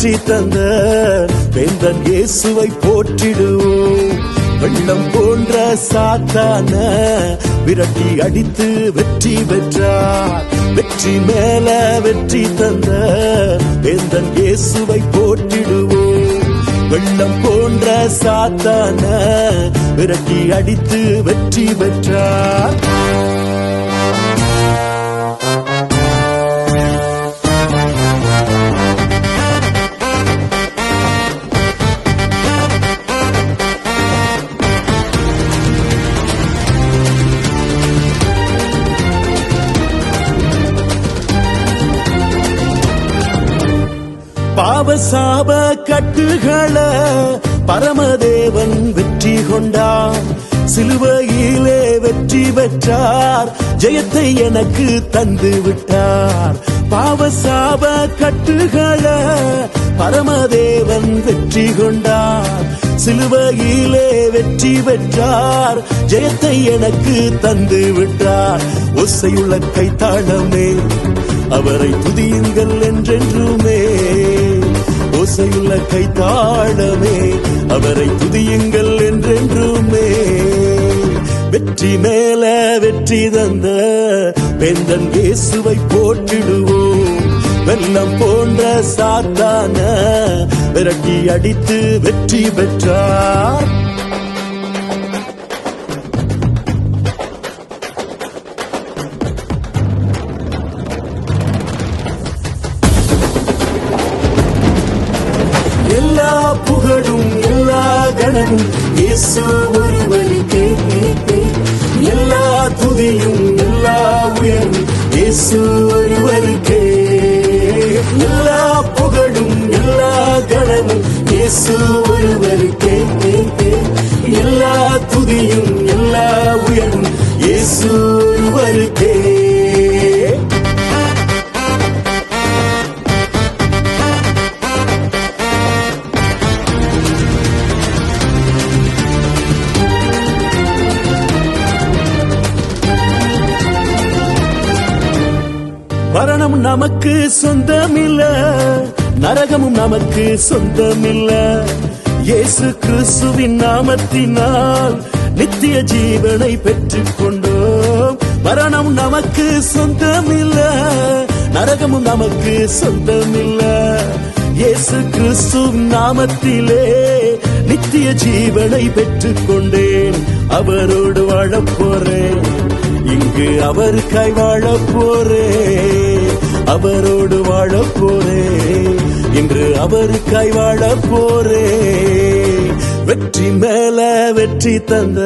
வெற்றி தந்த வேந்தன் இயேசுவை போற்றிடுவோம். வெள்ளம் போன்ற சாத்தான விரட்டி அடித்து வெற்றி பெற்றார். வெற்றி மேல வெற்றி தந்த வேந்தன் இயேசுவை போற்றிடுவோம். வெள்ளம் போன்ற சாத்தான விரட்டி அடித்து வெற்றி பெற்றார். பாவ சாப கட்டுகளை பரமதேவன் வெற்றி கொண்டார். சிலுவையிலே வெற்றி பெற்றார். ஜெயத்தை எனக்கு தந்து விட்டார். பாவ சாப கட்டுகளை பரமதேவன் வெற்றி கொண்டார். சிலுவையிலே வெற்றி பெற்றார். ஜெயத்தை எனக்கு தந்து விட்டார். ஒசையுள்ள கைத்தாளமே அவரை துதியுங்கள் என்றென்றுமே. ஓசையுள்ள கைத்தாளமே அவரை துதியுங்கள் என்றென்றுமே. வெற்றி மேல வெற்றி தந்த வேந்தன் இயேசுவை போற்றிடுவோம். வெள்ளம் போன்ற சாத்தான விரட்டி அடித்து வெற்றி பெற்றார். எல்லா புகழும் எல்லா கணமும் இயேசு ஒருவருக்கே. எல்லா துதியும் எல்லா உயர்வும் இயேசு ஒருவருக்கே. எல்லா புகழும் எல்லா கணமும் இயேசு ஒருவருக்கே. எல்லா துதியும் எல்லா உயர்வும் இயேசு ஒருவருக்கே. மரணம் நமக்கு சொந்தமில்ல, நரகமும் நமக்கு சொந்தமில்ல. இயேசு கிறிஸ்துவின் நாமத்தினால் நித்திய ஜீவனை பெற்றுக் கொண்டோம். மரணம் நமக்கு சொந்தமில்ல, நரகமும் நமக்கு சொந்தமில்ல. இயேசு கிறிஸ்துவின் நாமத்திலே நித்திய ஜீவனை பெற்றுக் கொண்டேன். அவரோடு வாழப் போறேன். இங்கு அவருக்காய் வாழப் போறேன். அவரோடு வாழப் போறேன். இன்று அவருக்காய் வாழப் போறேன். வெற்றி மேல வெற்றி தந்த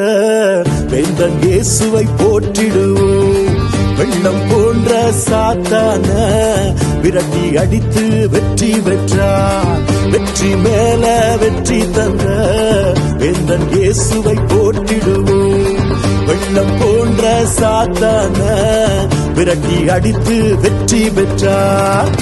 வேந்தன் இயேசுவை போற்றிடுவோம். வெள்ளம் போன்ற சாத்தான விரட்டி அடித்து வெற்றி பெற்றார். வெற்றி மேல வெற்றி தந்த வேந்தன் இயேசுவை போற்றிடுவோம். வெள்ளம் போன்ற சாத்தான விரட்டி அடித்து வெற்றி பெற்றார்.